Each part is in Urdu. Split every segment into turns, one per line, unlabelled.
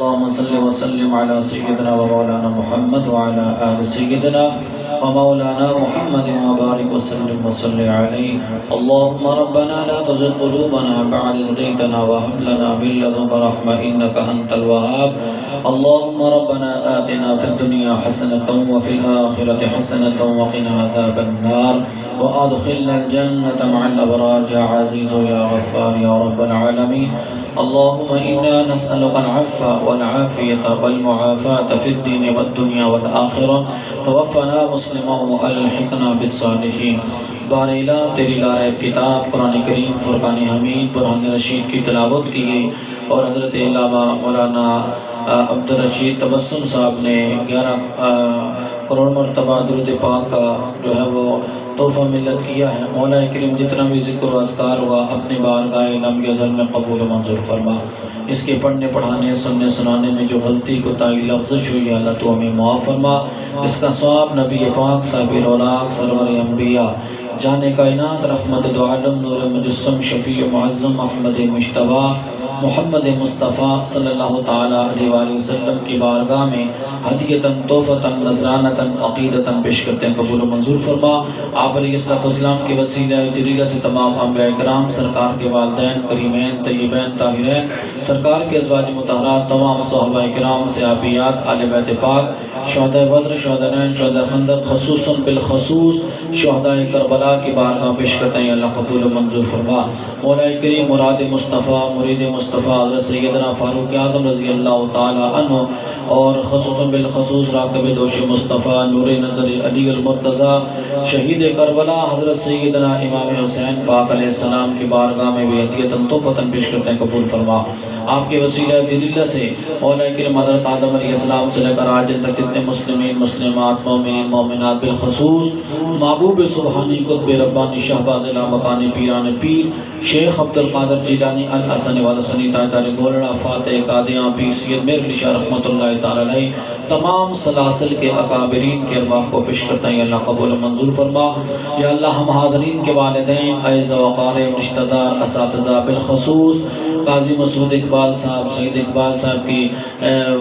اللهم صل وسلم على سيدنا ومولانا محمد وعلى آل سيدنا ومولانا محمد وبارك وسلم وصل عليه. اللهم ربنا لا تزغ قلوبنا بعد إذ هديتنا وهب لنا من لدنك رحمة إنك أنت الوهاب. اللهم ربنا آتنا في الدنيا حسنة وفي الآخرة حسنة وقنا عذاب النار وأدخلنا الجنة مع الأبرار يا عزيز يا غفار يا رب العالمين. اللهم إنا نسألك العفو والعافية والمعافاة في الدين والدنيا والآخرة. توفنا مسلما والحقنا بالصالحين. بار الہ تیری لارب کتاب قرآن کریم فرقان حمید برہان رشید کی تلاوت کی گئی اور حضرت علامہ مولانا عبدالرشید تبسم صاحب نے 11 کروڑ مرتبہ درود پاک کا جو ہے وہ تحفہ ملت کیا ہے. مولا کریم جتنا بھی ذکر و اذکار ہوا اپنے بارگاہ لم یزل میں قبول و منظور فرما. اس کے پڑھنے پڑھانے سننے سنانے میں جو غلطی کوتاہی لفظش ہوئی اللہ تو ہمیں معاف فرما. اس کا ثواب نبی پاک صاحب الاولاق سرور انبیاء جان کائنات رحمت دو عالم نور مجسم شفیع معظم احمد مجتبیٰ محمد مصطفیٰ صلی اللہ تعالیٰ علیہ وآلہ وسلم کی بارگاہ میں ہدیتاً تحفتاً نذرانتاً عقیدتاً پیش کرتے ہیں. قبول و منظور فرما. آپ علیہ السلام کے وسیلہ جلیلہ سے تمام انبیاء کرام سرکار کے والدین کریمین طیبین طاہرین سرکار کے ازواج مطہرات تمام صحابہ کرام صحابیات آل بیت پاک شہداء بدر شہداء نین شہداء خندق خصوصاً بالخصوص شہداء کربلا کی بارگاہ پیش کرتے ہیں. اللہ قبول و منظور فرما. مولا کریم مراد مصطفیٰ مرید مصطفیٰ حضرت سیدنا فاروق اعظم رضی اللہ تعالی عنہ اور خصوصاً بالخصوص راکب دوش مصطفیٰ نور نظر علی المرتضیٰ شہید کربلا حضرت سیدنا امام حسین پاک علیہ السلام کی بارگاہ میں بھی ہدیتاً تحفتاً پیش کرتے ہیں. قبول فرما. آپ کے وسیلہ جلیلہ سے مولا کریم حضرت آدم علیہ السلام سے لے کر آج تک جتنے مسلمین مسلمات مومنین مومنات بالخصوص محبوب سبحانی قطب ربانی شہباز لامکانی پیران پیر شیخ عبد القادر جیلانی الحسن والحسنی تاجدار گولڑا فاتح قادیاں پیر سید میر علی شاہ رحمۃ اللہ تعالی علیہ تمام سلاسل کے اکابرین کے ارواح کو پیش کرتا ہے. اللہ قبول و منظور فرما. یا اللہ ہم حاضرین کے والدین اعزا وقارب رشتہ دار اساتذہ بالخصوص قاضی مسعود اقبال صاحب سید اقبال صاحب کی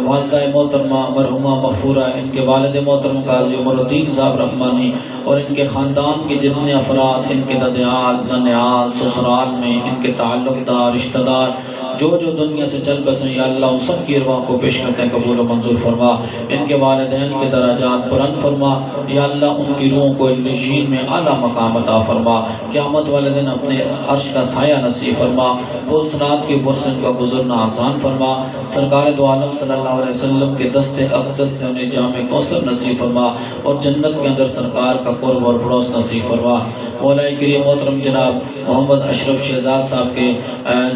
والدہ محترمہ مرحومہ مغفورہ ان کے والد محترم قاضی عمر الدین صاحب رحمانی اور ان کے خاندان کے جتنے افراد ان کے ددیال ننیال سسرال میں ان کے تعلق دار رشتہ دار جو دنیا سے چل بسیں یا اللہ ان سب کی ارواح کو پیش کرتے ہیں. قبول و منظور فرما. ان کے والدین کے درجات بلند فرما. یا اللہ ان کی روحوں کو علین میں اعلیٰ مقام عطا فرما. قیامت والے دن اپنے عرش کا سایہ نصیب فرما. پل صراط کے اوپر سے ان کا گزرنا آسان فرما. سرکار دو عالم صلی اللہ علیہ وسلم کے دست اقدس سے انہیں جام کوثر نصیب فرما اور جنت کے اندر سرکار کا قرب اور پڑوس نصیب فرما. مولا کریم محترم جناب محمد اشرف شہزاد صاحب کے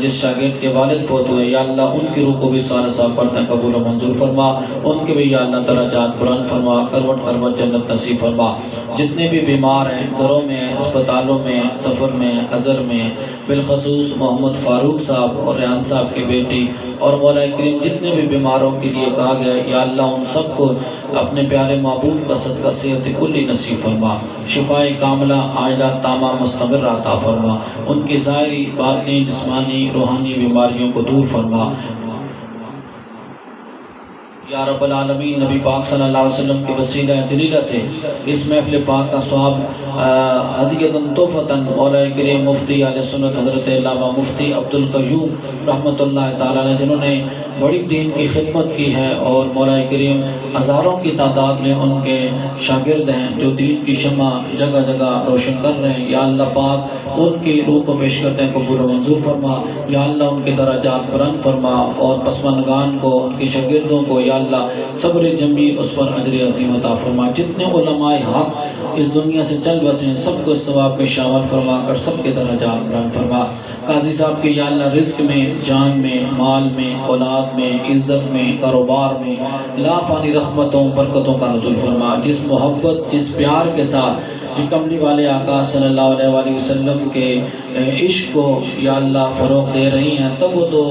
جس شاگرد کے والد فوت ہوئے یا اللہ ان کی روح کو بھی صالح صاحب پڑھتے ہیں. قبول و منظور فرما. ان کے بھی یا اللہ درجات بلند فرما. کروٹ کروٹ جنت نصیب فرما. جتنے بھی بیمار ہیں گھروں میں اسپتالوں میں سفر میں حضر میں بالخصوص محمد فاروق صاحب اور ریحان صاحب کی بیٹی اور مولا کریم جتنے بھی بیماروں کے لیے کہا گیا یا اللہ ان سب کو اپنے پیارے محبوب کا صدقہ صحت کلی نصیب فرما. شفائے کاملہ عاجلہ تامہ مستمر عطا فرما. ان کی ظاہری باطنی جسمانی روحانی بیماریوں کو دور فرما. یا رب العالمین نبی پاک صلی اللہ علیہ وسلم کے وسیلہ جلیلہ سے اس محفل پاک کا ثواب ہدیتاً تحفتاً مولا کریم مفتی علیہ سنت حضرت علامہ مفتی عبدالقیوم رحمۃ اللہ تعالیٰ نے جنہوں نے بڑی دین کی خدمت کی ہے اور مولا کریم ہزاروں کی تعداد میں ان کے شاگرد ہیں جو دین کی شمع جگہ جگہ روشن کر رہے ہیں. یا اللہ پاک ان کی روح کو پیش کرتے ہیں. قبول و منظور فرما. یا اللہ ان کے درجات بلند فرما اور پسماندگان کو ان کے شاگردوں کو یا اللہ صبر جمیل اس پر اجر عظیم عطا فرما. جتنے علماء حق اس دنیا سے چل بسیں سب کو اس ثواب میں شامل فرما کر سب کے درجات بلند فرما. قاضی صاحب کے یا اللہ رزق میں جان میں مال میں اولاد میں عزت میں کاروبار میں لا فانی رحمتوں برکتوں کا نزول فرما. جس محبت جس پیار کے ساتھ یہ کملی والے آقا صلی اللہ علیہ وآلہ وسلم کے عشق کو یا اللہ فروغ دے رہی ہیں، تب وہ تو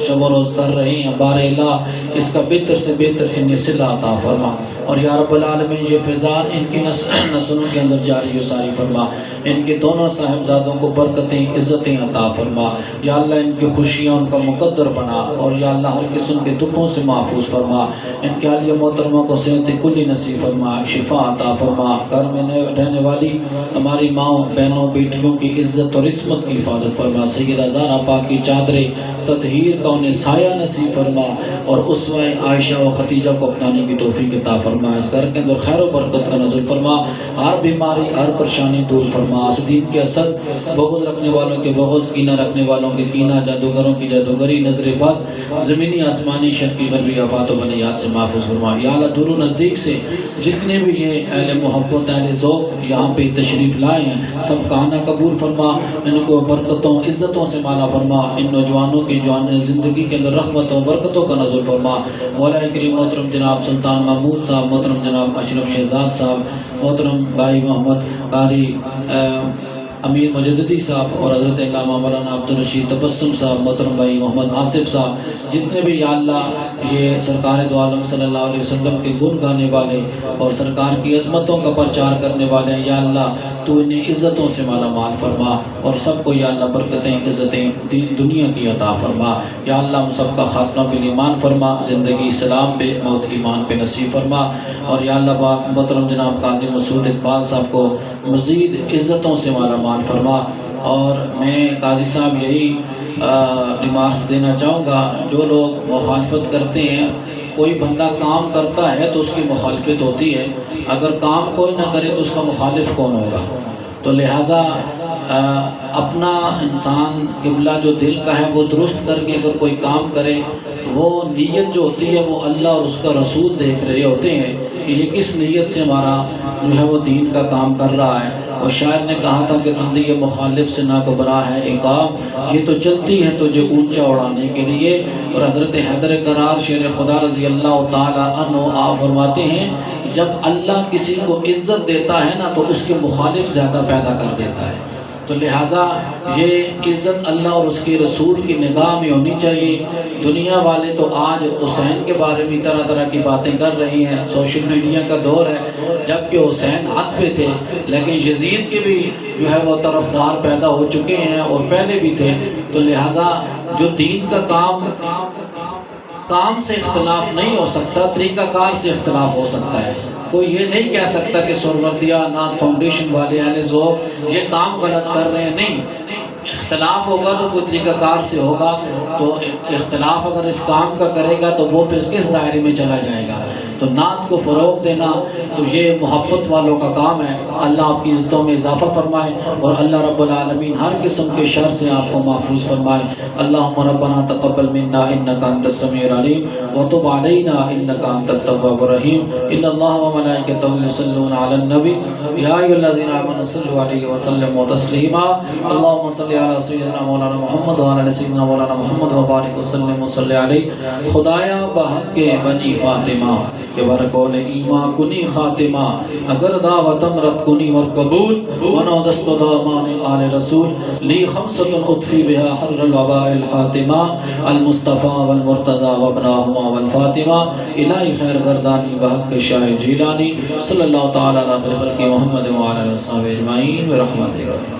شب و روز کر رہی ہیں، بار الہ اس کا بہتر سے بہتر انہیں صلہ عطا فرما، اور یا رب العالمین یہ فیضان ان کی نسلوں کے اندر جاری و ساری فرما، ان کے دونوں صاحبزادوں کو برکتیں عزتیں عطا فرما، یا اللہ ان کی خوشیاں ان کا مقدر بنا، اور یا اللہ ہر قسم کے دکھوں سے محفوظ فرما، ان کے حالیہ محترمہ کو صحت کلی نصیب فرما، شفا عطا فرما، گھر میں رہنے والی ہماری ماؤں بہنوں بیٹیوں کی عزت اور عصمت کی حفاظت فرما، سیدہ زہرا پاک کی چادر تطہیر کا انہیں سایہ نصیب فرما، اور اسوہ عائشہ و خدیجہ کو اپنانے کی توفیق عطا فرما، اس گھر کے اندر خیر و برکت کا نزول فرما، ہر بیماری ہر پریشانی دور فرما، حاسدین کے حسد، بغض رکھنے والوں کے بغض، کینہ رکھنے والوں کے کینہ، جادوگروں کی جادوگری، نظر بد، زمینی آسمانی شرقی غربی آفات و بلیات سے محفوظ فرما، یا اللہ دور و نزدیک سے جتنے بھی یہ اہل محبت اہل ذوق یہاں پہ تشریف لائے ہیں سب کا آنا قبول فرما، ان کو برکتوں عزتوں سے مالا فرما، ان نوجوانوں کی جوان زندگی کے اندر رحمتوں برکتوں کا نزول فرما، مولا کریم محترم جناب سلطان محمود صاحب، محترم جناب اشرف شہزاد صاحب، محترم بھائی محمد قاری امیر مجددی صاحب، اور حضرت علامہ مولانا عبدالرشید تبسم صاحب، محترم بھائی محمد آصف صاحب، جتنے بھی یا اللہ یہ سرکار دو عالم صلی اللہ علیہ وسلم کے گن گانے والے اور سرکار کی عظمتوں کا پرچار کرنے والے ہیں، یا اللہ تو انہیں عزتوں سے مالا مال فرما، اور سب کو یا اللہ برکتیں عزتیں دین دنیا کی عطا فرما، یا اللہ ہم سب کا خاتمہ بالایمان فرما، زندگی اسلام پہ موت ایمان پہ نصیب فرما، اور یا اللہ پاک محترم جناب قاضی مسعود اقبال صاحب کو مزید عزتوں سے مالا مال فرما۔ اور میں قاضی صاحب یہی ریمارکس دینا چاہوں گا، جو لوگ مخالفت کرتے ہیں، کوئی بندہ کام کرتا ہے تو اس کی مخالفت ہوتی ہے، اگر کام کوئی نہ کرے تو اس کا مخالف کون ہوگا؟ تو لہٰذا اپنا انسان قبلہ جو دل کا ہے وہ درست کر کے اگر کوئی کام کرے، وہ نیت جو ہوتی ہے وہ اللہ اور اس کا رسول دیکھ رہے ہوتے ہیں کہ یہ کس نیت سے ہمارا جو ہے وہ دین کا کام کر رہا ہے۔ اور شاعر نے کہا تھا کہ تندی مخالف سے نہ گھبرا ہے عقاب، یہ تو چلتی ہے تجھے اونچا اڑانے کے لیے۔ اور حضرت حیدر کرار شیر خدا رضی اللہ تعالیٰ عنہ آپ فرماتے ہیں جب اللہ کسی کو عزت دیتا ہے نا تو اس کے مخالف زیادہ پیدا کر دیتا ہے، تو لہٰذا یہ عزت اللہ اور اس کے رسول کی نگاہ میں ہونی چاہیے۔ دنیا والے تو آج حسین کے بارے میں طرح طرح کی باتیں کر رہی ہیں، سوشل میڈیا کا دور ہے، جبکہ حسین حق پہ تھے، لیکن یزید کے بھی جو ہے وہ طرفدار پیدا ہو چکے ہیں اور پہلے بھی تھے۔ تو لہٰذا جو دین کا کام سے اختلاف نہیں ہو سکتا، طریقہ کار سے اختلاف ہو سکتا ہے۔ کوئی یہ نہیں کہہ سکتا کہ سہروردیہ نعت فاؤنڈیشن والے اہل ذوق یہ کام غلط کر رہے ہیں، نہیں، اختلاف ہوگا تو کوئی طریقہ کار سے ہوگا، تو اختلاف اگر اس کام کا کرے گا تو وہ پھر کس دائرے میں چلا جائے گا؟ تو نعت کو فروغ دینا تو یہ محبت والوں کا کام ہے۔ اللہ آپ کی عزتوں میں اضافہ فرمائے، اور اللہ رب العالمین ہر قسم کے شر سے آپ کو محفوظ فرمائے۔ اللہم ربنا تقبل منا انک انت السمیع العلیم وتب علینا انک انت التواب الرحیم۔ ان اللہ وملائکتہ یصلون علی النبی یا ایھا الذین آمنوا صلوا علیہ وسلموا تسلیما۔ اللہم صل علی سیدنا مولانا محمد وعلی سیدنا مولانا محمد وبارک وسلم وصلی علیہ۔ خدایا بحق بنی فاطمہ کہ برقول ایمان کنی خاتمہ، اگر دعوت امرت کنی ور قبول، ونو دست دامان آل رسول، لی خمسۃ اطفی بها حر الوباء الحاتمہ، المصطفیٰ والمرتضی وابناہما والفاطمہ، الہی خیر گردانی بحق شاہ جیلانی، صلی اللہ تعالی علیہ وسلم محمد وعلی آلہ وصحبہ اجمعین برحمتک۔